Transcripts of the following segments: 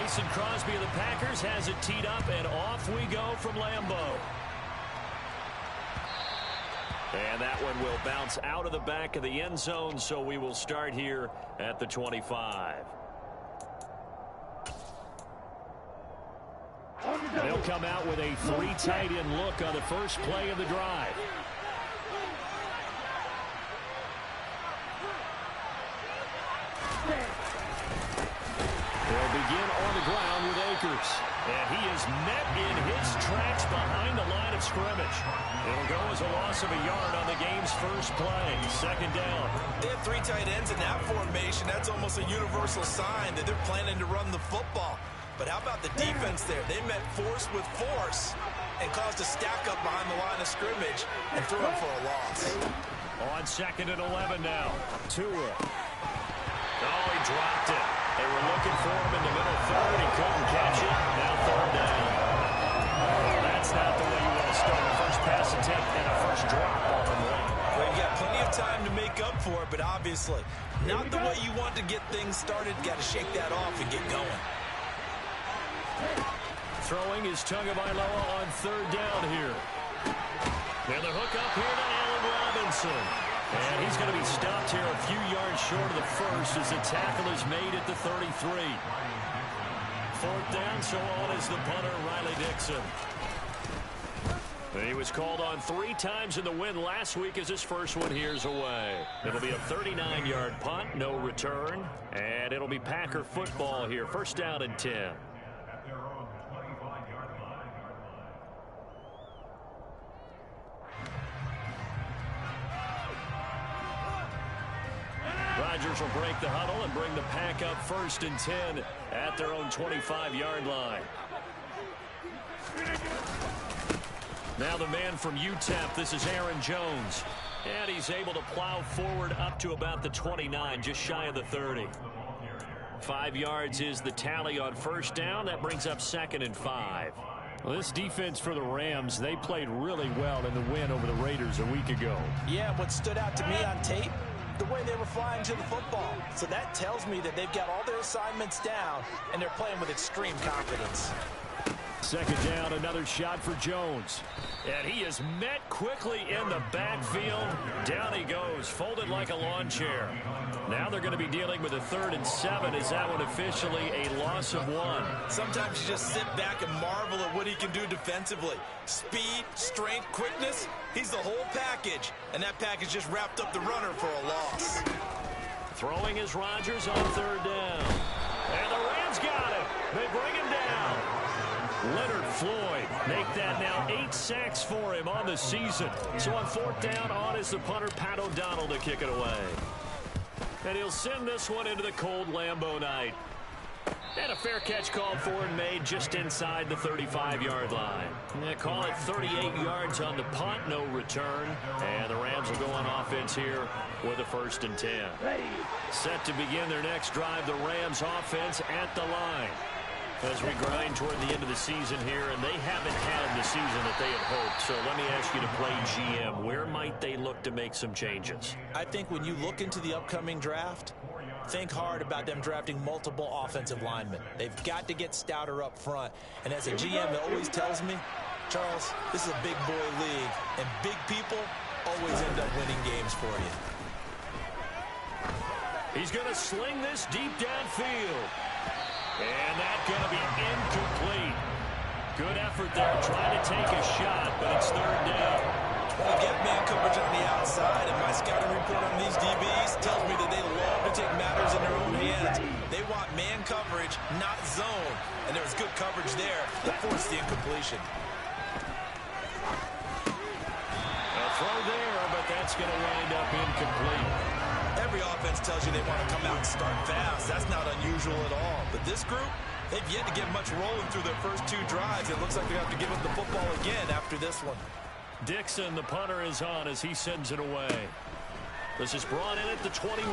Mason Crosby of the Packers has it teed up, and off we go from Lambeau. And that one will bounce out of the back of the end zone, so we will start here at the 25. They'll come out with a 3 tight end look on the first play of the drive. They'll begin on the ground with Akers. And he is met in his tracks behind the line of scrimmage. It'll go as a loss of a yard on the game's first play. Second down. They have 3 tight ends in that formation. That's almost a universal sign that they're planning to run the football. But how about the defense there? They met force with force and caused a stack up behind the line of scrimmage and threw him for a loss. On 2nd and 11 now. Tua. Oh, he dropped it. They were looking for him in the middle third. He couldn't catch it. Now 3rd down. That's not the way you want to start a first pass attempt and a first drop on the way. Well, you've got plenty of time to make up for it, but obviously not the way you want to get things started. Got to shake that off and get going. Throwing is Tagovailoa on 3rd down here. And the hook up here to Allen Robinson. And he's going to be stopped here a few yards short of the first as the tackle is made at the 33. 4th down, so on is the punter, Riley Dixon. He was called on 3 times in the win last week as his first one here's away. It'll be a 39-yard punt, no return. And it'll be Packer football here. 1st down and 10. Rodgers will break the huddle and bring the Pack up 1st and 10 at their own 25-yard line. Now the man from UTEP, this is Aaron Jones. And he's able to plow forward up to about the 29, just shy of the 30. 5 yards is the tally on 1st down. That brings up 2nd and 5. Well, this defense for the Rams, they played really well in the win over the Raiders a week ago. Yeah, what stood out to me on tape, the way they were flying to the football. So that tells me that they've got all their assignments down, and they're playing with extreme confidence. 2nd down, another shot for Jones. And he is met quickly in the backfield. Down he goes, folded like a lawn chair. Now they're going to be dealing with a 3rd and 7. Is that one officially a loss of 1? Sometimes you just sit back and marvel at what he can do defensively. Speed, strength, quickness, he's the whole package. And that package just wrapped up the runner for a loss. Throwing is Rodgers on 3rd down. And the Rams got it. They bring him down. Leonard Floyd make that now 8 sacks for him on the season. So on 4th down, on is the punter, Pat O'Donnell, to kick it away. And he'll send this one into the cold Lambeau night. And a fair catch called for and made just inside the 35-yard line. They call it 38 yards on the punt, no return. And the Rams will go on offense here with a 1st and 10. Set to begin their next drive, the Rams offense at the line. As we grind toward the end of the season here, and they haven't had the season that they had hoped. So let me ask you to play GM. Where might they look to make some changes? I think when you look into the upcoming draft, think hard about them drafting multiple offensive linemen. They've got to get stouter up front. And as a GM, it always tells me, Charles, this is a big boy league, and big people always end up winning games for you. He's going to sling this deep downfield. And that's going to be incomplete. Good effort there trying to take a shot, but it's 3rd down. Well, get man coverage on the outside, and my scouting report on these DBs tells me that they love to take matters in their own hands. They want man coverage, not zone. And there was good coverage there that forced the incompletion. A throw there, but that's going to wind up incomplete. Every offense tells you they want to come out and start fast. That's not unusual at all. But this group, they've yet to get much rolling through their first 2 drives. It looks like they're going to have to give up the football again after this one. Dixon, the punter, is on as he sends it away. This is brought in at the 21.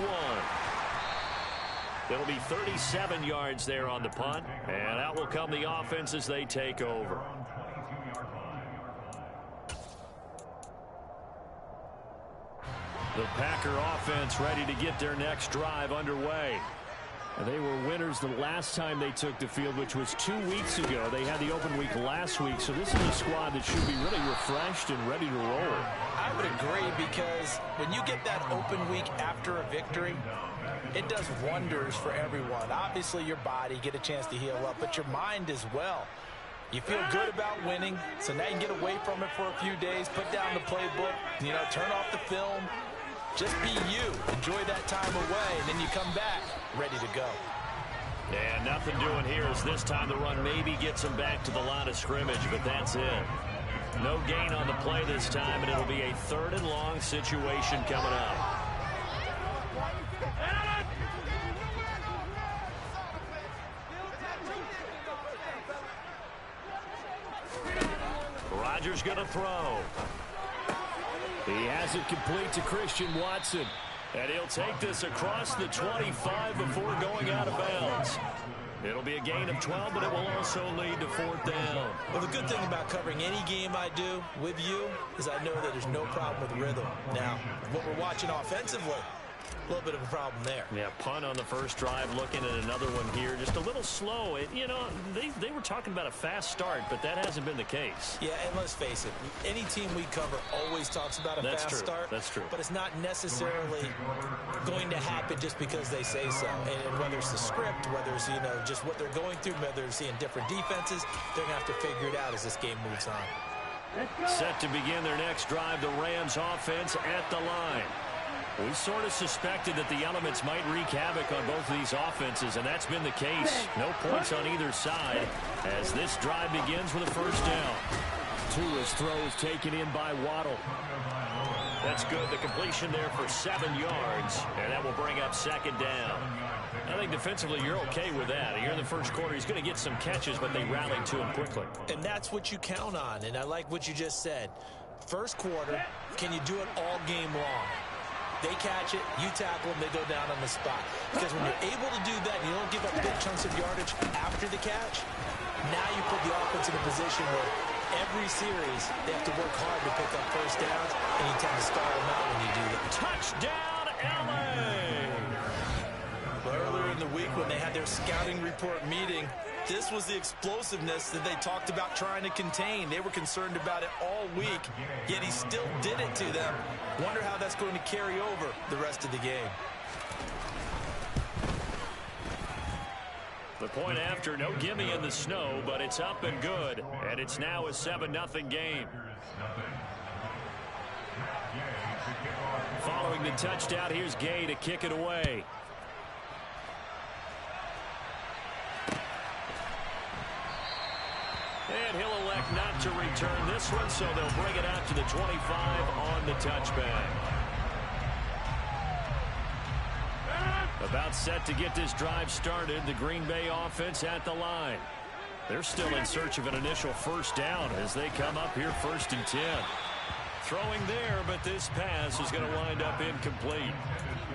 It'll be 37 yards there on the punt. And out will come the offense as they take over. The Packer offense ready to get their next drive underway. They were winners the last time they took the field, which was 2 weeks ago. They had the open week last week, so this is a squad that should be really refreshed and ready to roll. I would agree, because when you get that open week after a victory, it does wonders for everyone. Obviously, your body, get a chance to heal up, but your mind as well. You feel good about winning, so now you can get away from it for a few days, put down the playbook, turn off the film. Just be you. Enjoy that time away, and then you come back ready to go. And nothing doing here as this time the run maybe gets him back to the line of scrimmage, but that's it. No gain on the play this time, and it'll be a 3rd and long situation coming up. Rodgers going to throw. He has it complete to Christian Watson. And he'll take this across the 25 before going out of bounds. It'll be a gain of 12, but it will also lead to 4th down. Well, the good thing about covering any game I do with you is I know that there's no problem with rhythm. Now, what we're watching offensively, a little bit of a problem there. Yeah, punt on the first drive, looking at another one here. Just a little slow. They were talking about a fast start, but that hasn't been the case. Yeah, and let's face it, any team we cover always talks about a fast start. That's true. But it's not necessarily going to happen just because they say so. And whether it's the script, whether it's, just what they're going through, whether they're seeing different defenses, they're going to have to figure it out as this game moves on. Set to begin their next drive, the Rams offense at the line. We sort of suspected that the elements might wreak havoc on both of these offenses, and that's been the case. No points on either side as this drive begins with a 1st down. Tua's throw is taken in by Waddle. That's good. The completion there for 7 yards, and that will bring up 2nd down. I think defensively you're okay with that. Here in the first quarter, he's going to get some catches, but they rallied to him quickly. And that's what you count on, and I like what you just said. First quarter, can you do it all game long? They catch it, you tackle them, they go down on the spot. Because when you're able to do that and you don't give up big chunks of yardage after the catch, now you put the offense in a position where every series they have to work hard to pick up 1st downs, and you tend to stall them out when you do that. Touchdown, L.A.! Earlier in the week when they had their scouting report meeting, this was the explosiveness that they talked about trying to contain. They were concerned about it all week, yet he still did it to them. Wonder how that's going to carry over the rest of the game. The point after, no gimme in the snow, but it's up and good. And it's now a 7-0 game. Following the touchdown, here's Gay to kick it away. And he'll elect not to return this one, so they'll bring it out to the 25 on the touchback. About set to get this drive started, the Green Bay offense at the line. They're still in search of an initial 1st down as they come up here 1st and 10. Throwing there, but this pass is going to wind up incomplete.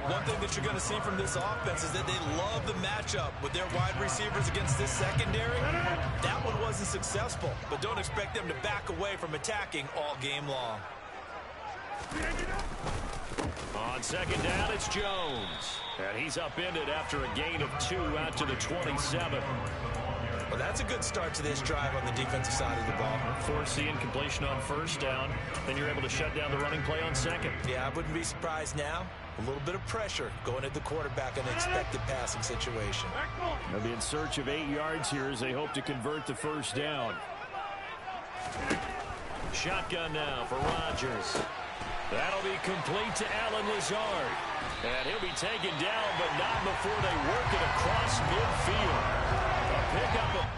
One thing that you're going to see from this offense is that they love the matchup with their wide receivers against this secondary. That one wasn't successful, but don't expect them to back away from attacking all game long. On 2nd down, it's Jones. And he's upended after a gain of 2 out to the 27. Well, that's a good start to this drive on the defensive side of the ball. Force the incompletion on 1st down. Then you're able to shut down the running play on 2nd. Yeah, I wouldn't be surprised now. A little bit of pressure going at the quarterback in an expected passing situation. They'll be in search of 8 yards here as they hope to convert the 1st down. Shotgun now for Rodgers. That'll be complete to Allen Lazard. And he'll be taken down, but not before they work it across midfield. A pickup of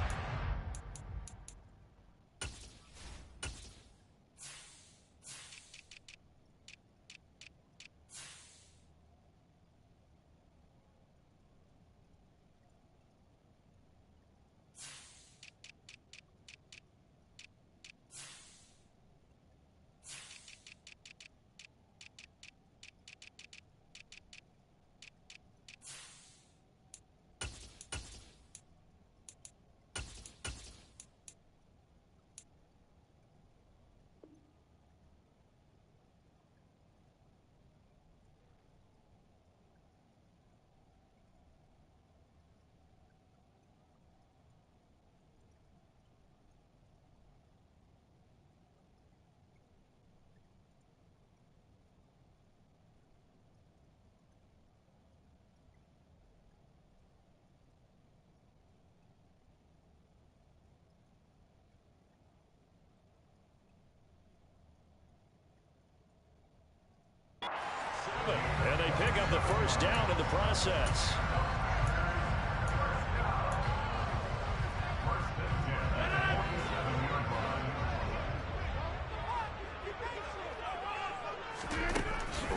the first down in the process.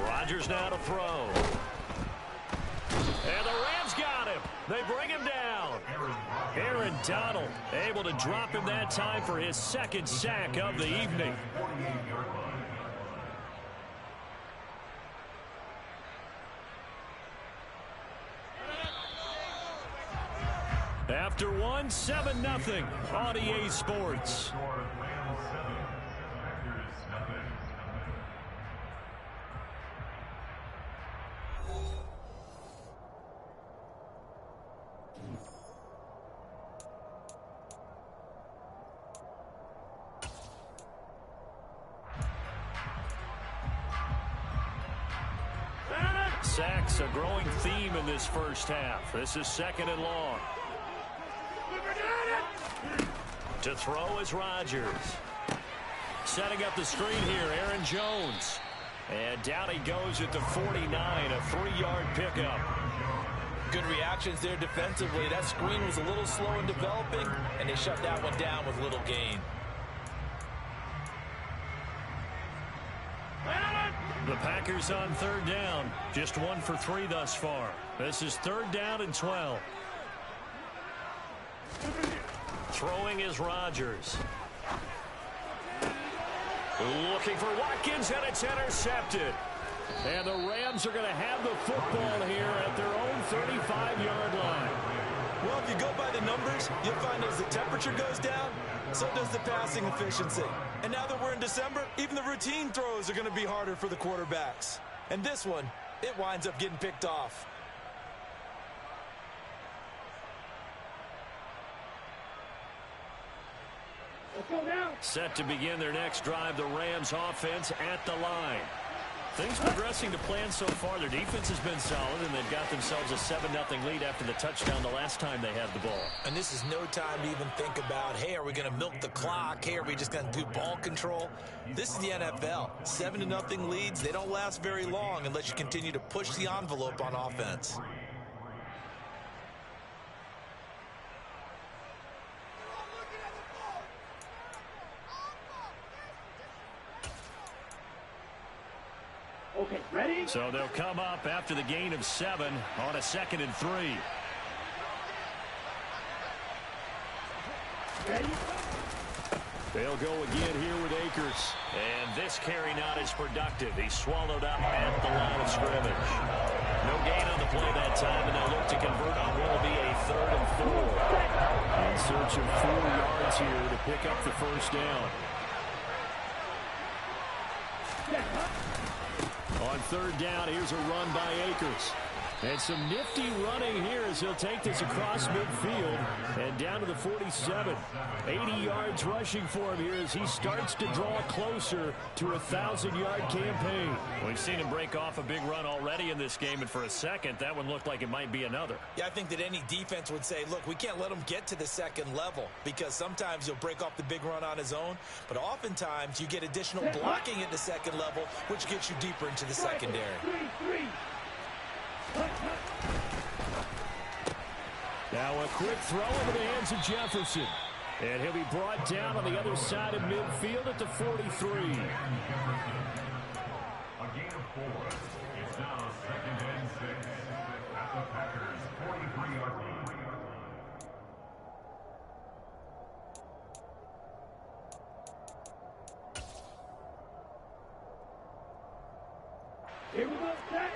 Rodgers now to throw. And the Rams got him. They bring him down. Aaron Donald able to drop him that time for his second sack of the evening. After one, 7-0 on EA Sports. Sacks a growing theme in this first half. This is second and long. To throw is Rodgers. Setting up the screen here, Aaron Jones. And down he goes at the 49, a 3-yard pickup. Good reactions there defensively. That screen was a little slow in developing, and they shut that one down with little gain. The Packers on third down. Just 1 for 3 thus far. This is third down and 12. Throwing is Rodgers. Looking for Watkins, and it's intercepted. And the Rams are going to have the football here at their own 35-yard line. Well, if you go by the numbers, you'll find as the temperature goes down, so does the passing efficiency. And now that we're in December, even the routine throws are going to be harder for the quarterbacks. And this one, it winds up getting picked off. Set to begin their next drive, the Rams offense at the line. Things progressing to plan so far. Their defense has been solid, and they've got themselves a 7-0 lead after the touchdown the last time they had the ball. And this is no time to even think about, hey, are we going to milk the clock? Hey, are we just going to do ball control? This is the NFL. 7-0 leads, they don't last very long unless you continue to push the envelope on offense. Okay, ready? So they'll come up after the gain of 7 on a 2nd and 3. Ready? They'll go again here with Akers. And this carry not as productive. He's swallowed up at the line of scrimmage. No gain on the play that time, and they'll look to convert on what will be a 3rd and 4. In search of 4 yards here to pick up the first down. On third down, here's a run by Akers. And some nifty running here as he'll take this across midfield and down to the 47. 80 yards rushing for him here as he starts to draw closer to a 1,000-yard campaign. We've seen him break off a big run already in this game, and for a second, that one looked like it might be another. Yeah, I think that any defense would say, look, we can't let him get to the second level because sometimes he'll break off the big run on his own, but oftentimes you get additional blocking at the second level, which gets you deeper into the secondary. Now a quick throw into the hands of Jefferson. And he'll be brought down on the other side of midfield at the 43. A gain of 4. It's now 2nd and 6 at the Packers' 43-yard line. Here we go, set.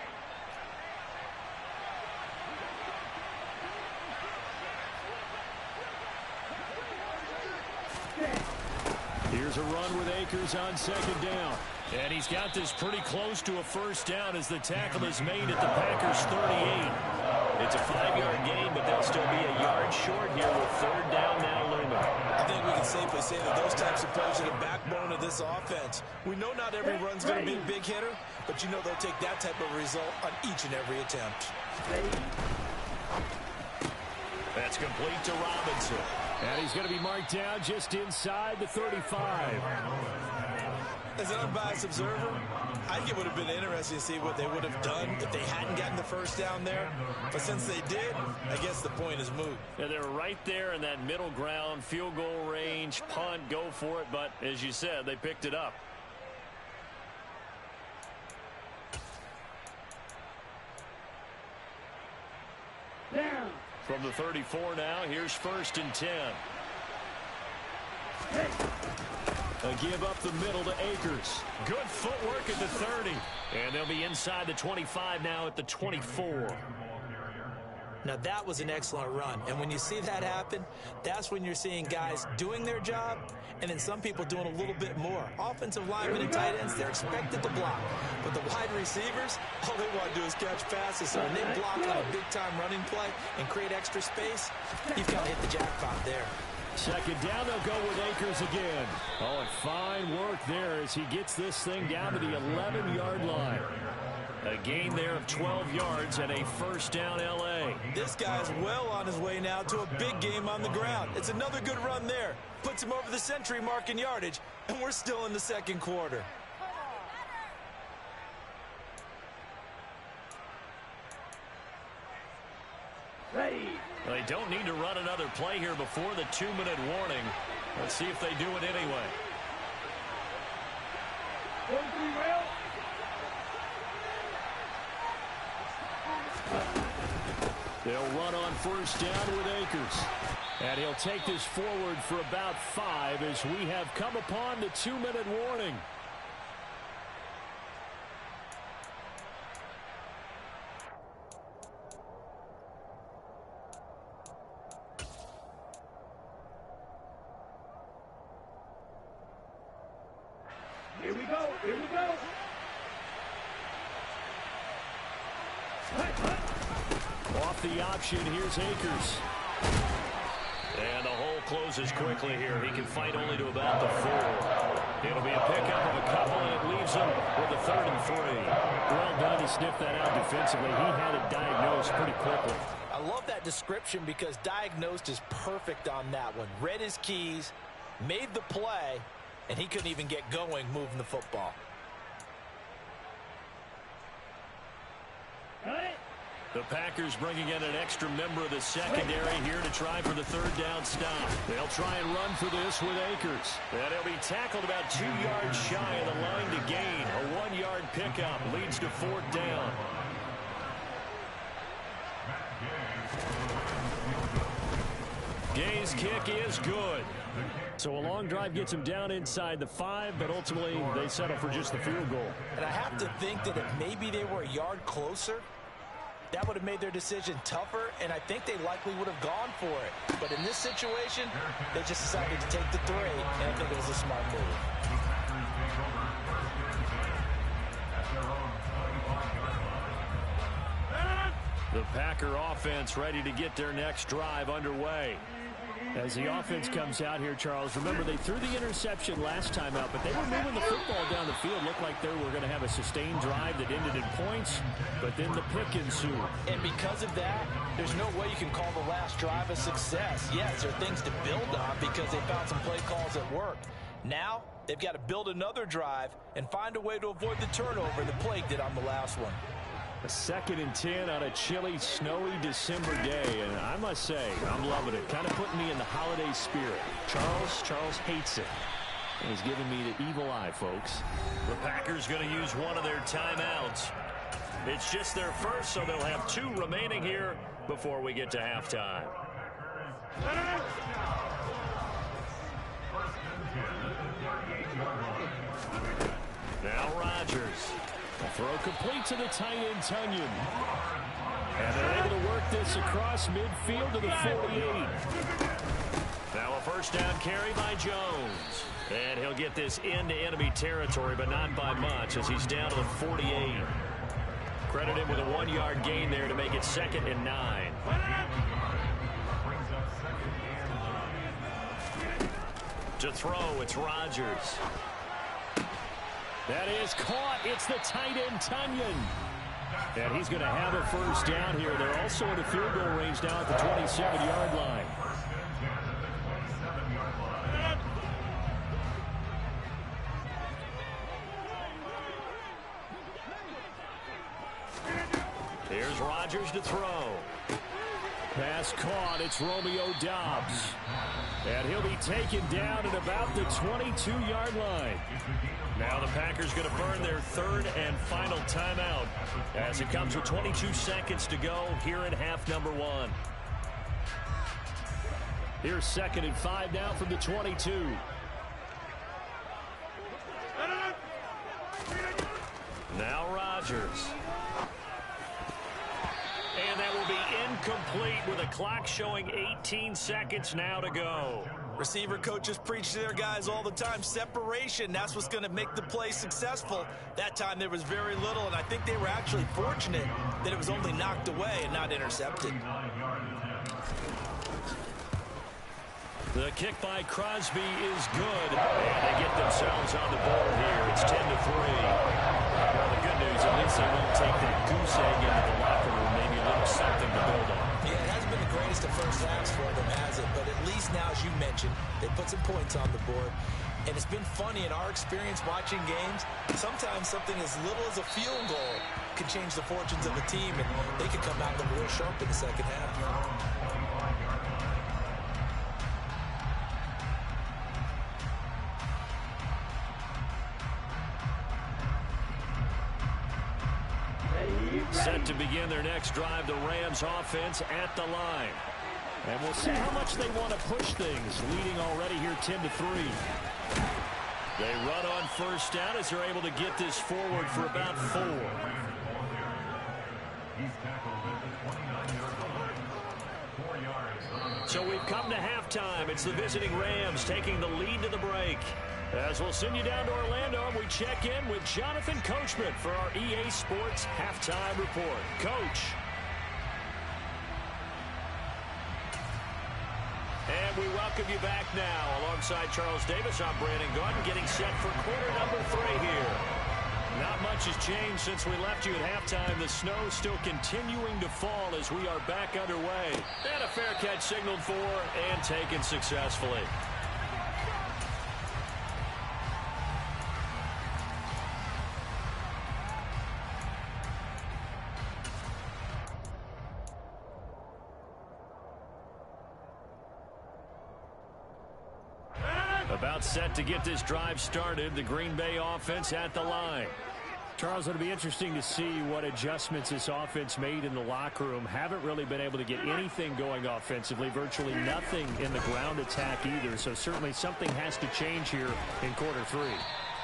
Here's a run with Akers on 2nd down. And he's got this pretty close to a first down as the tackle is made at the Packers' 38. It's a 5-yard gain, but they'll still be a yard short here with 3rd down now looming. I think we can safely say that those types of plays are the backbone of this offense. We know not every run's going to be a big hitter, but you know they'll take that type of result on each and every attempt. That's complete to Robinson. And he's going to be marked down just inside the 35. As an unbiased observer, I think it would have been interesting to see what they would have done if they hadn't gotten the first down there. But since they did, I guess the point is moot. Yeah, they were right there in that middle ground, field goal range, punt, go for it. But as you said, they picked it up. Down. From the 34 now, here's 1st and 10. A give up the middle to Akers. Good footwork at the 30. And they'll be inside the 25 now at the 24. Now, that was an excellent run. And when you see that happen, that's when you're seeing guys doing their job and then some people doing a little bit more. Offensive linemen and tight ends, they're expected to block. But the wide receivers, all they want to do is catch passes. So when they block on a big-time running play and create extra space, you've got to hit the jackpot there. 2nd down, they'll go with Akers again. Oh, and fine work there as he gets this thing down to the 11-yard line. A gain there of 12 yards and a 1st down L.A. This guy's well on his way now to a big game on the ground. It's another good run there. Puts him over the century mark in yardage, and we're still in the 2nd quarter. Ready. They don't need to run another play here before the 2-minute warning. Let's see if they do it anyway. 43 rail. They'll run on 1st down with Akers. And he'll take this forward for about 5 as we have come upon the 2-minute warning. Here we go. Here we go. Off the option, here's Akers. And the hole closes quickly here. He can fight only to about the 4. It'll be a pickup of a couple, and it leaves him with a 3rd and 3. Well done to sniff that out defensively. He had it diagnosed pretty quickly. I love that description because diagnosed is perfect on that one. Read his keys, made the play, and he couldn't even get going moving the football. Got it. The Packers bringing in an extra member of the secondary here to try for the 3rd down stop. They'll try and run for this with Akers. And he'll be tackled about 2 yards shy of the line to gain. A 1-yard pickup leads to 4th down. Gay's kick is good. So a long drive gets him down inside the 5, but ultimately they settle for just the field goal. And I have to think that if maybe they were a yard closer, that would have made their decision tougher, and I think they likely would have gone for it. But in this situation, they just decided to take the 3, and I think it was a smart move. The Packer offense ready to get their next drive underway. As the offense comes out here, Charles, remember they threw the interception last time out, but they were moving the football down the field. Looked like they were going to have a sustained drive that ended in points, but then the pick ensued. And because of that, there's no way you can call the last drive a success. Yes, there are things to build on because they found some play calls that worked. Now, they've got to build another drive and find a way to avoid the turnover that plagued it on the last one. A 2nd and 10 on a chilly, snowy December day, and I must say, I'm loving it. Kind of putting me in the holiday spirit. Charles hates it. And he's giving me the evil eye, folks. The Packers going to use one of their timeouts. It's just their first, so they'll have 2 remaining here before we get to halftime. Now Rodgers. Throw complete to the tight end, Tunyon. And they're able to work this across midfield to the 48. Now a 1st down carry by Jones. And he'll get this into enemy territory, but not by much as he's down to the 48. Credit him with a 1-yard gain there to make it 2nd and 9. To throw, it's Rodgers. That is caught. It's the tight end, Tunyon. And he's going to have a 1st down here. They're also in the field goal range now at the 27-yard line. Here's Rodgers to throw. Pass caught. It's Romeo Doubs. And he'll be taken down at about the 22-yard line. Now the Packers going to burn their third and final timeout as it comes with 22 seconds to go here in half number one. Here's 2nd and 5 now from the 22. Now Rodgers. And that will be incomplete with a clock showing 18 seconds now to go. Receiver coaches preach to their guys all the time. Separation, that's what's going to make the play successful. That time there was very little, and I think they were actually fortunate that it was only knocked away and not intercepted. The kick by Crosby is good, and they get themselves on the board here. It's 10-3. Well, the good news, at least they won't take that goose egg into the locker room. Maybe a little something to build on. Yeah, it hasn't been the greatest of first halves for them, has it? But at least now, as you mentioned, they put some points on the board. And it's been funny in our experience watching games. Sometimes something as little as a field goal can change the fortunes of a team, and they could come out looking real sharp in the second half. Set to begin their next drive, the Rams offense at the line. And we'll see how much they want to push things, leading already here 10-3. They run on first down as they're able to get this forward for about 4. So we've come to halftime. It's the visiting Rams taking the lead to the break. As we'll send you down to Orlando, we check in with Jonathan Coachman for our EA Sports Halftime Report. Coach. And we welcome you back now. Alongside Charles Davis, I'm Brandon Gaudin, getting set for quarter number 3 here. Not much has changed since we left you at halftime. The snow still continuing to fall as we are back underway. And a fair catch signaled for and taken successfully. About set to get this drive started. The Green Bay offense at the line. Charles, it'll be interesting to see what adjustments this offense made in the locker room. Haven't really been able to get anything going offensively. Virtually nothing in the ground attack either. So certainly something has to change here in quarter 3.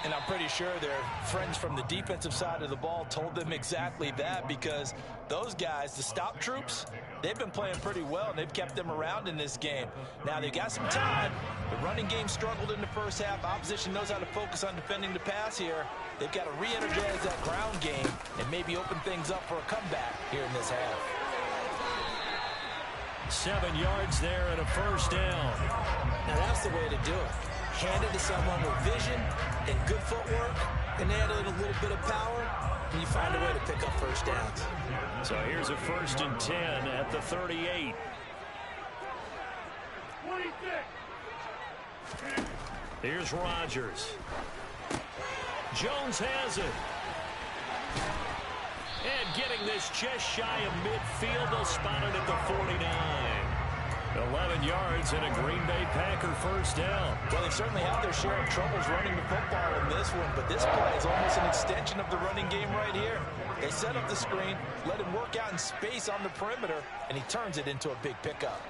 And I'm pretty sure their friends from the defensive side of the ball told them exactly that, because those guys, the stop troops, they've been playing pretty well, and they've kept them around in this game. Now, they've got some time. The running game struggled in the first half. Opposition knows how to focus on defending the pass here. They've got to re-energize that ground game and maybe open things up for a comeback here in this half. 7 yards there and a first down. Now, that's the way to do it. Hand it to someone with vision and good footwork, and add in a little bit of power, and you find a way to pick up first downs. So here's a 1st and 10 at the 38. 26. Here's Rodgers. Jones has it. And getting this just shy of midfield, they'll spot it at the 49. 11 yards and a Green Bay Packer first down. Well, they certainly have their share of troubles running the football in this one, but this play is almost an extension of the running game right here. They set up the screen, let him work out in space on the perimeter, and he turns it into a big pickup.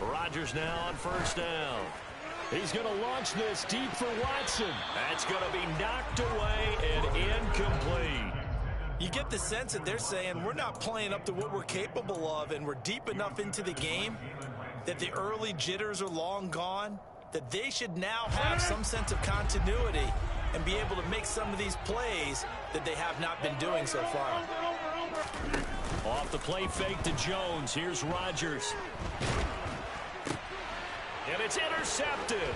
Rodgers now on first down. He's going to launch this deep for Watson. That's going to be knocked away and incomplete. You get the sense that they're saying we're not playing up to what we're capable of, and we're deep enough into the game that the early jitters are long gone, that they should now have some sense of continuity and be able to make some of these plays that they have not been doing so far. Off the play fake to Jones. Here's Rodgers. And it's intercepted.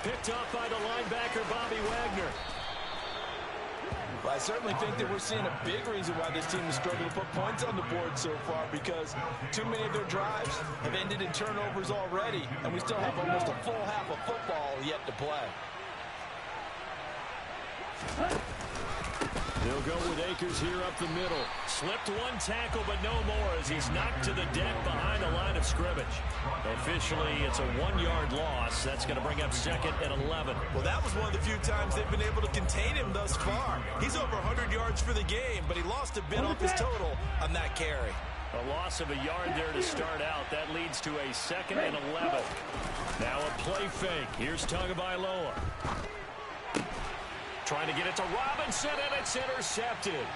Picked off by the linebacker, Bobby Wagner. Well, I certainly think that we're seeing a big reason why this team is struggling to put points on the board so far, because too many of their drives have ended in turnovers already, and we still have almost a full half of football yet to play. They'll go with Akers here up the middle. Slipped one tackle, but no more as he's knocked to the deck behind the line of scrimmage. Officially, it's a 1-yard loss. That's going to bring up 2nd and 11. Well, that was one of the few times they've been able to contain him thus far. He's over 100 yards for the game, but he lost a bit off his total on that carry. A loss of a yard there to start out. That leads to a 2nd and 11. Now a play fake. Here's Tagovailoa. Trying to get it to Robinson, and it's intercepted.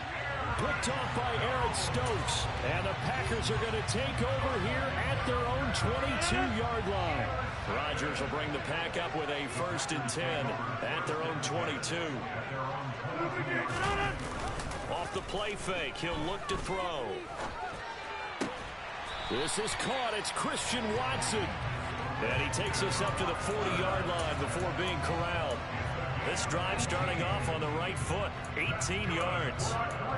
Picked off by Aaron Stokes. And the Packers are going to take over here at their own 22-yard line. Rodgers will bring the pack up with a 1st and 10 at their own 22. Off the play fake, he'll look to throw. This is caught. It's Christian Watson. And he takes us up to the 40-yard line before being corralled. This drive starting off on the right foot, 18 yards.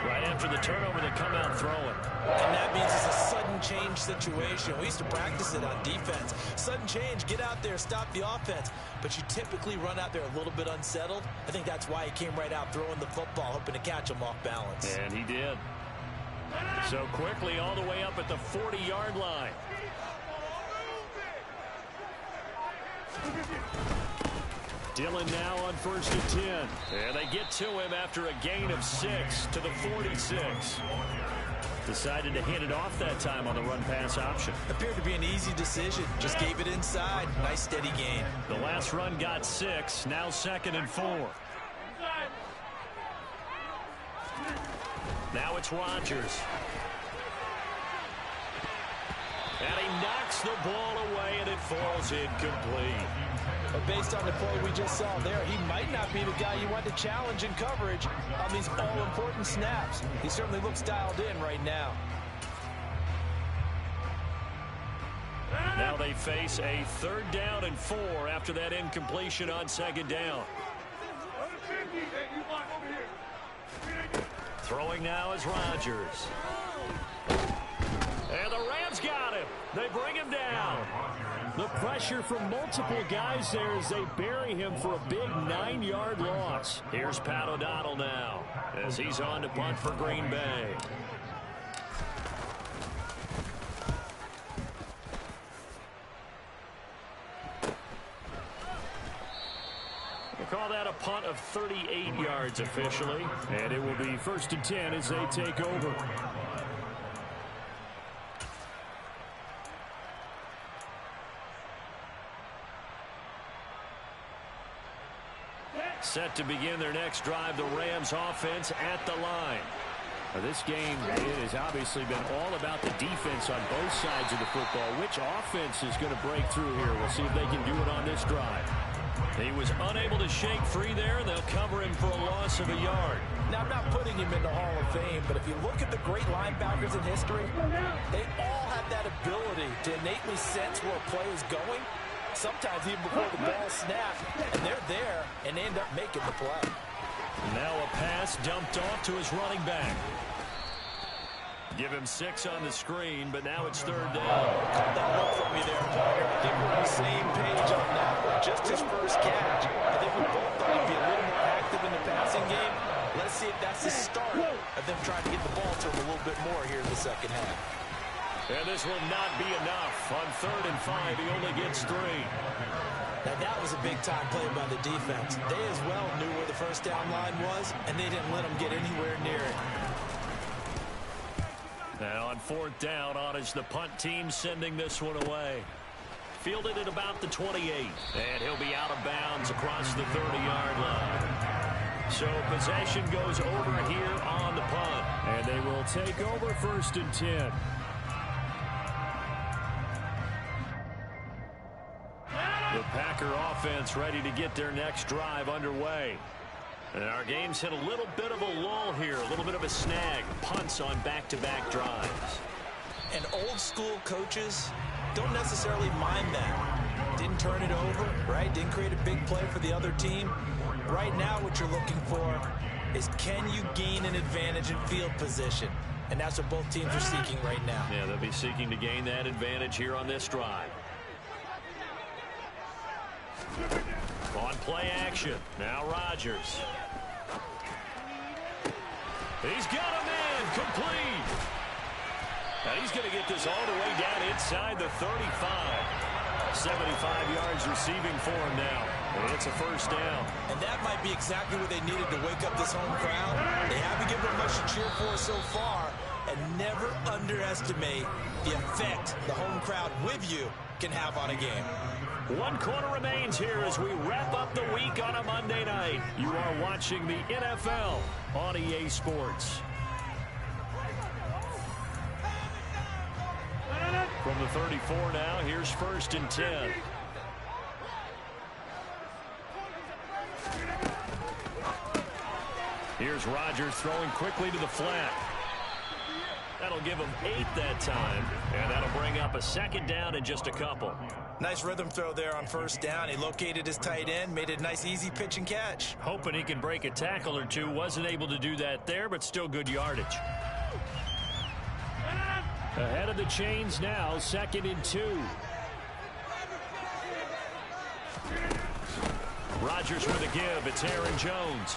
Right after the turnover, they come out throwing. And that means it's a sudden change situation. We used to practice it on defense. Sudden change, get out there, stop the offense. But you typically run out there a little bit unsettled. I think that's why he came right out throwing the football, hoping to catch him off balance. And he did. So quickly all the way up at the 40-yard line. Dillon now on 1st and 10. And they get to him after a gain of 6 to the 46. Decided to hand it off that time on the run-pass option. Appeared to be an easy decision. Just gave it inside. Nice steady gain. The last run got 6. Now 2nd and 4. Now it's Rodgers. And he knocks the ball away, and it falls incomplete. But based on the play we just saw there, he might not be the guy you want to challenge in coverage on these all-important snaps. He certainly looks dialed in right now. Now they face a 3rd down and 4 after that incompletion on 2nd down. Throwing now is Rodgers. And the Rams got him. They bring him down. The pressure from multiple guys there as they bury him for a big 9-yard loss. Here's Pat O'Donnell now as he's on to punt for Green Bay. We'll call that a punt of 38 yards officially. And it will be 1st and 10 as they take over. Set to begin their next drive, the Rams offense at the line. This game, it has obviously been all about the defense on both sides of the football. Which offense is going to break through here? We'll see if they can do it on this drive. He was unable to shake free there, and they'll cover him for a loss of a yard. Now, I'm not putting him in the Hall of Fame, but if you look at the great linebackers in history, they all have that ability to innately sense where a play is going. Sometimes even before the ball snaps, and they're there and end up making the play. Now a pass dumped off to his running back. Give him 6 on the screen, but now it's 3rd down. That look from me there, partner. I think we're on the same page on that. Just his first catch. I think we both thought he'd be a little more active in the passing game. Let's see if that's the start of them trying to get the ball to him a little bit more here in the second half. And this will not be enough. On 3rd and 5, he only gets 3. Now, that was a big-time play by the defense. They as well knew where the first down line was, and they didn't let them get anywhere near it. Now on 4th down, on is the punt team sending this one away. Fielded at about the 28. And he'll be out of bounds across the 30-yard line. So possession goes over here on the punt. And they will take over 1st and 10. The Packer offense ready to get their next drive underway. And our game's hit a little bit of a lull here, a little bit of a snag. Punts on back-to-back drives. And old-school coaches don't necessarily mind that. Didn't turn it over, right? Didn't create a big play for the other team. Right now what you're looking for is can you gain an advantage in field position? And that's what both teams are seeking right now. Yeah, they'll be seeking to gain that advantage here on this drive. On play action, now Rodgers. He's got a man complete. And he's going to get this all the way down inside the 35. 75 yards receiving for him now. And it's a first down. And that might be exactly what they needed to wake up this home crowd. They haven't given them much to cheer for so far. And never underestimate the effect the home crowd with you can have on a game. 1 quarter remains here as we wrap up the week on a Monday night. You are watching the NFL on EA Sports. From the 34 now, here's 1st and 10. Here's Rodgers throwing quickly to the flat. That'll give him 8 that time, and that'll bring up a 2nd down in just a couple. Nice rhythm throw there on 1st down. He located his tight end, made it a nice, easy pitch and catch. Hoping he can break a tackle or two. Wasn't able to do that there, but still good yardage. Ahead of the chains now, 2nd and 2. Rodgers with a give. It's Aaron Jones.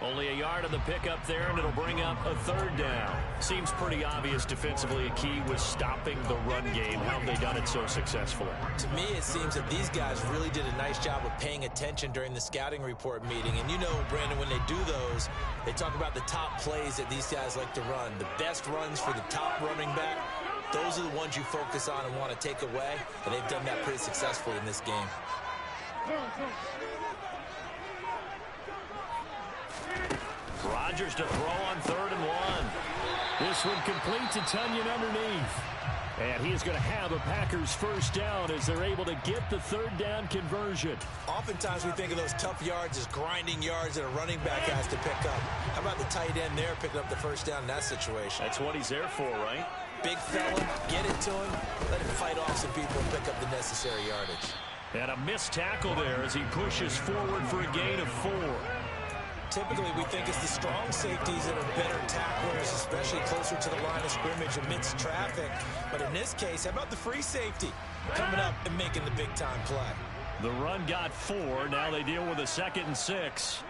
Only a yard on the pickup there, and it'll bring up a 3rd down. Seems pretty obvious defensively a key was stopping the run game. How have they done it so successfully? To me, it seems that these guys really did a nice job of paying attention during the scouting report meeting. And you know, Brandon, when they do those, they talk about the top plays that these guys like to run. The best runs for the top running back, those are the ones you focus on and want to take away. And they've done that pretty successfully in this game. Rodgers to throw on 3rd and 1. This one complete to Tunyon underneath. And he is going to have a Packers 1st down as they're able to get the 3rd down conversion. Oftentimes we think of those tough yards as grinding yards that a running back has to pick up. How about the tight end there picking up the 1st down in that situation? That's what he's there for, right? Big fella, get it to him, let him fight off some people and pick up the necessary yardage. And a missed tackle there as he pushes forward for a gain of 4. Typically, we think it's the strong safeties that are better tacklers, especially closer to the line of scrimmage amidst traffic. But in this case, how about the free safety coming up and making the big-time play? The run got 4. Now they deal with a 2nd and 6.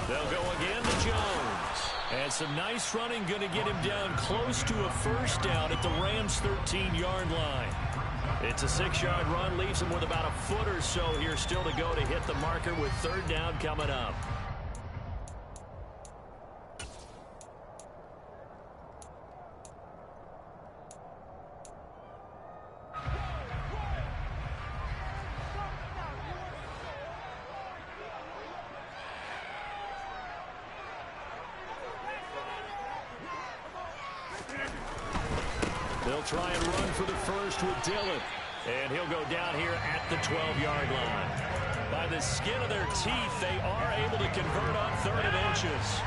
They'll go again to Jones. And some nice running going to get him down close to a 1st down at the Rams' 13-yard line. It's a 6-yard run, leaves him with about a foot or so here still to go to hit the marker with 3rd down coming up. They'll try and run for the 1st with Dillon. And he'll go down here at the 12-yard line. By the skin of their teeth, they are able to convert on 3rd and inches.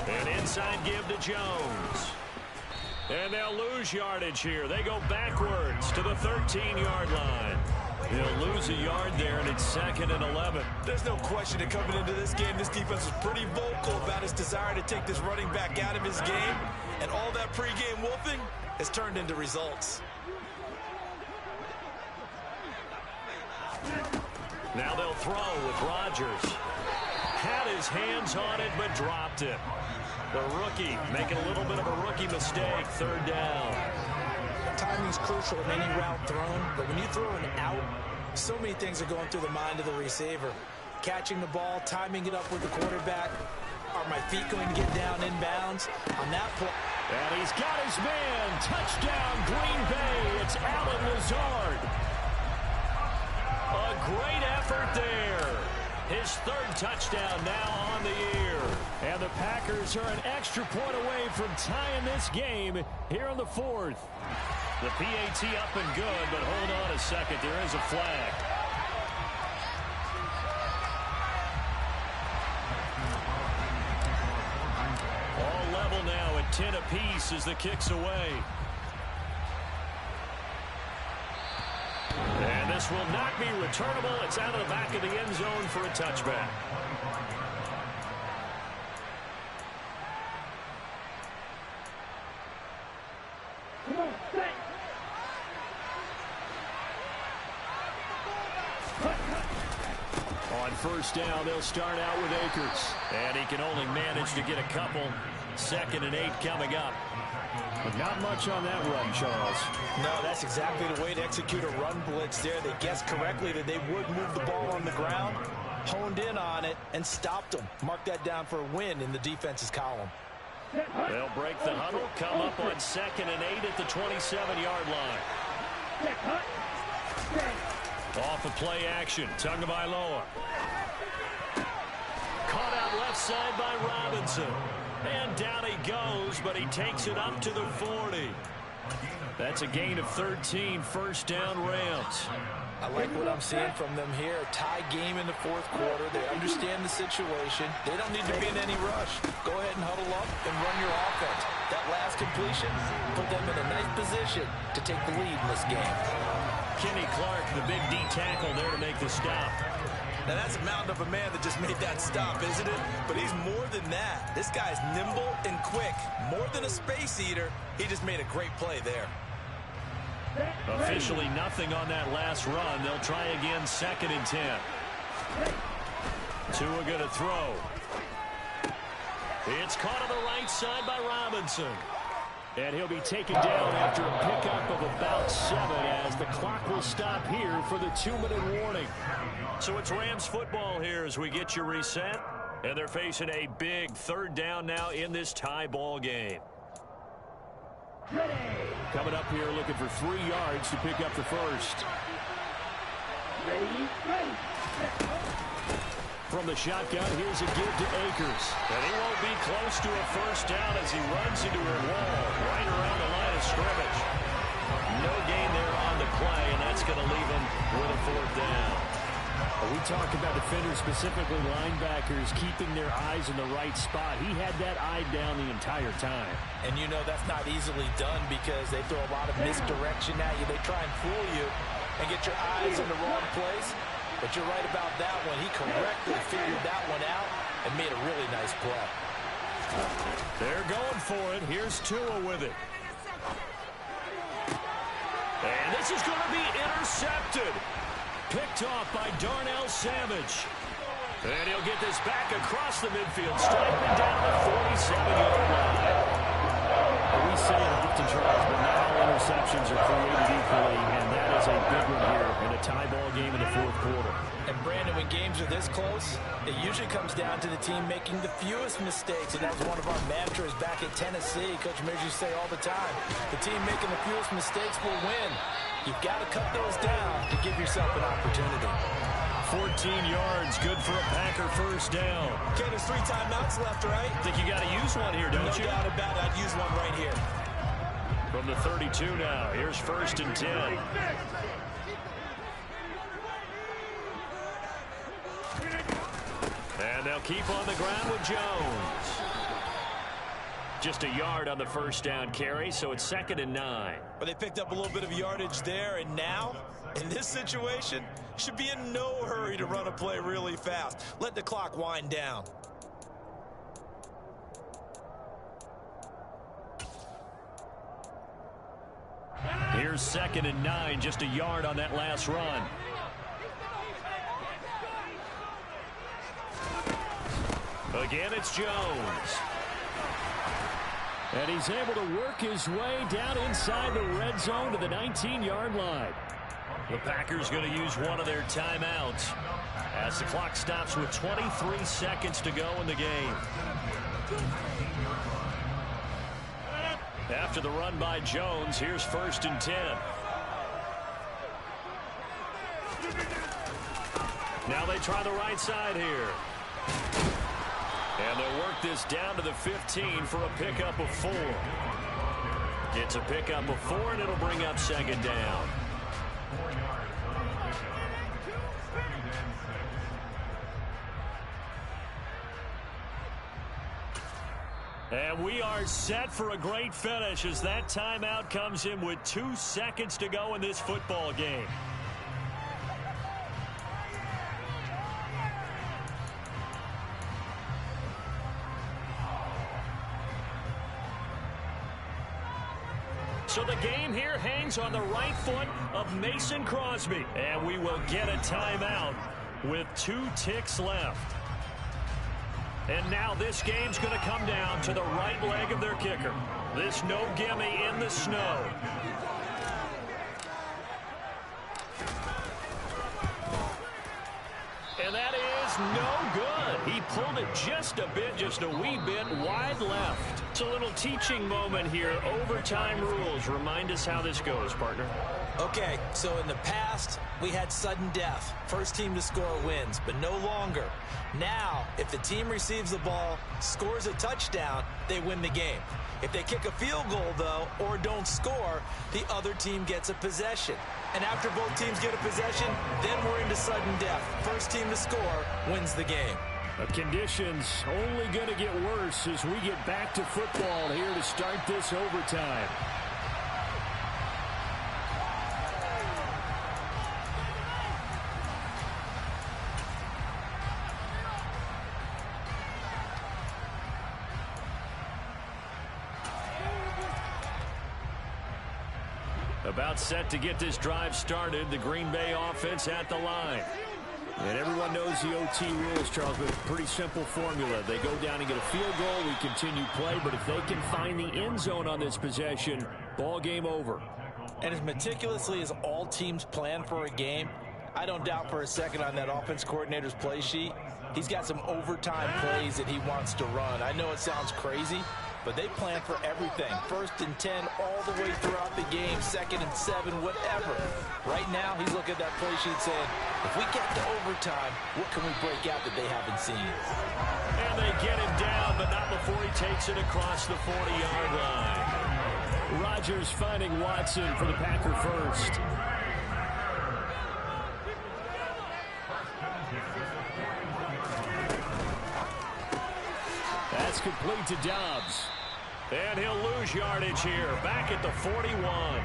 An inside give to Jones. And they'll lose yardage here. They go backwards to the 13-yard line. They'll lose a yard there, and it's 2nd and 11. There's no question that coming into this game, this defense was pretty vocal about its desire to take this running back out of his game. And all that pregame wolfing has turned into results. Now they'll throw with Rodgers. Had his hands on it, but dropped it. The rookie making a little bit of a rookie mistake. 3rd down. Timing's crucial in any route thrown, but when you throw an out, so many things are going through the mind of the receiver. Catching the ball, timing it up with the quarterback. Are my feet going to get down inbounds? On that play. And he's got his man. Touchdown, Green Bay. It's Allen Lazard. A great effort there. His 3rd touchdown now on the year. And the Packers are an extra point away from tying this game here in the 4th. The PAT up and good, but hold on a second. There is a flag. All level now at 10 apiece as the kick's away. And this will not be returnable. It's out of the back of the end zone for a touchback. Come on, set. On first down, they'll start out with Akers. And he can only manage to get a couple. 2nd and 8 coming up. But not much on that run, Charles. No, that's exactly the way to execute a run blitz there. They guessed correctly that they would move the ball on the ground, honed in on it, and stopped them. Mark that down for a win in the defense's column. They'll break the huddle, come up on 2nd and 8 at the 27-yard line. Off of play action, Tagovailoa. Caught out left side by Robinson. And down he goes, but he takes it up to the 40. That's a gain of 13, first down Rams. I like what I'm seeing from them here. A tie game in the 4th quarter. They understand the situation. They don't need to be in any rush. Go ahead and huddle up and run your offense. That last completion put them in a nice position to take the lead in this game. Kenny Clark, the big D tackle there to make the stop. Now, that's a mountain of a man that just made that stop, isn't it? But he's more than that. This guy's nimble and quick. More than a space eater, he just made a great play there. Officially nothing on that last run. They'll try again, 2nd and 10. Tua going to throw. It's caught on the right side by Robinson. And he'll be taken down after a pickup of about 7 as the clock will stop here for the 2-minute warning. So it's Rams football here as we get you reset. And they're facing a big 3rd down now in this tie ball game. Coming up here looking for 3 yards to pick up the first. From the shotgun, here's a give to Akers. And he won't be close to a first down as he runs into a wall right around the line of scrimmage. No gain there on the play, and that's going to leave him with a 4th down. We talk about defenders, specifically linebackers, keeping their eyes in the right spot. He had that eye down the entire time. And you know that's not easily done because they throw a lot of misdirection at you. They try and fool you and get your eyes in the wrong place. But you're right about that one. He correctly figured that one out and made a really nice play. They're going for it. Here's Tua with it. And this is going to be intercepted. Picked off by Darnell Savage. And he'll get this back across the midfield, striking down the 47-yard line. We say it often, Charles, but not all interceptions are created equally, and that is a big one here in a tie ball game in the 4th quarter. And Brandon, when games are this close, it usually comes down to the team making the fewest mistakes, and that's one of our mantras back at Tennessee. Coach Mears used to say all the time, the team making the fewest mistakes will win. You've got to cut those down to give yourself an opportunity. 14 yards, good for a Packer first down. Okay, there's 3 timeouts left, right? I think you got to use one here, don't you? No doubt about it. I'd use one right here. From the 32 now, here's 1st and 10. And they'll keep on the ground with Jones. Just a yard on the first down carry, so it's 2nd and 9. But they picked up a little bit of yardage there, and now, in this situation, should be in no hurry to run a play really fast. Let the clock wind down. Here's 2nd and 9, just a yard on that last run. Again, it's Jones. And he's able to work his way down inside the red zone to the 19-yard line. The Packers going to use one of their timeouts as the clock stops with 23 seconds to go in the game. After the run by Jones, here's 1st and 10. Now they try the right side here. And they'll work this down to the 15 for a pickup of 4. It's a pickup of 4, and it'll bring up 2nd down. And we are set for a great finish as that timeout comes in with 2 seconds to go in this football game. So the game here hangs on the right foot of Mason Crosby. And we will get a timeout with 2 ticks left. And now this game's going to come down to the right leg of their kicker. This no gimme in the snow. And that is no good. He pulled it just a bit, just a wee bit wide left. It's a little teaching moment here. Overtime rules. Remind us how this goes, partner. Okay, so in the past, we had sudden death. First team to score wins, but no longer. Now, if the team receives the ball, scores a touchdown, they win the game. If they kick a field goal, though, or don't score, the other team gets a possession. And after both teams get a possession, then we're into sudden death. First team to score wins the game. The conditions only going to get worse as we get back to football here to start this overtime. About set to get this drive started. The Green Bay offense at the line. And everyone knows the OT rules, Charles, but pretty simple formula. They go down and get a field goal. We continue play, but if they can find the end zone on this possession, ball game over. And as meticulously as all teams plan for a game, I don't doubt for a second on that offense coordinator's play sheet, he's got some overtime plays that he wants to run. I know it sounds crazy, but they plan for everything. 1st and 10 all the way throughout the game, 2nd and 7, whatever. Right now, he's looking at that play sheet saying, if we get to overtime, what can we break out that they haven't seen? And they get him down, but not before he takes it across the 40-yard line. Rodgers finding Watson for the Packer first. That's complete to Dobbs. And he'll lose yardage here, back at the 41.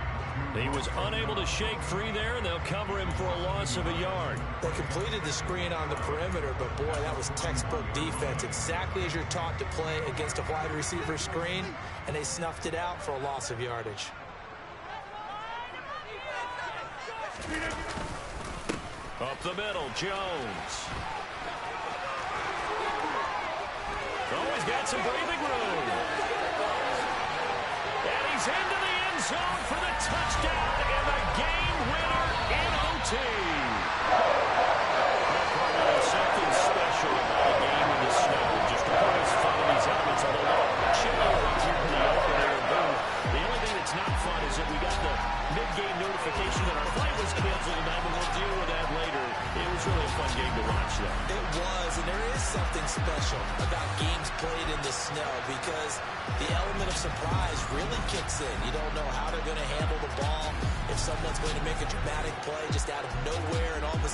He was unable to shake free there, and they'll cover him for a loss of a yard. They completed the screen on the perimeter, but boy, that was textbook defense. Exactly as you're taught to play against a wide receiver screen, and they snuffed it out for a loss of yardage. Up the middle, Jones. Oh, he's got some breathing room. And he's into the end zone for the touchdown and the game winner in OT. There's something special about a game in the snow. Just always fun in these elements. Although a little chilly right here in the open air booth. The only thing that's not fun is that we got the mid-game notification that our flight was canceled tonight, but we'll deal with that later. It was really a fun game to watch, though. It was, and there is something special about games played in the snow because the element of surprise really kicks in. You don't know how they're going to handle the ball, if someone's going to make a dramatic play just out of nowhere, and all of a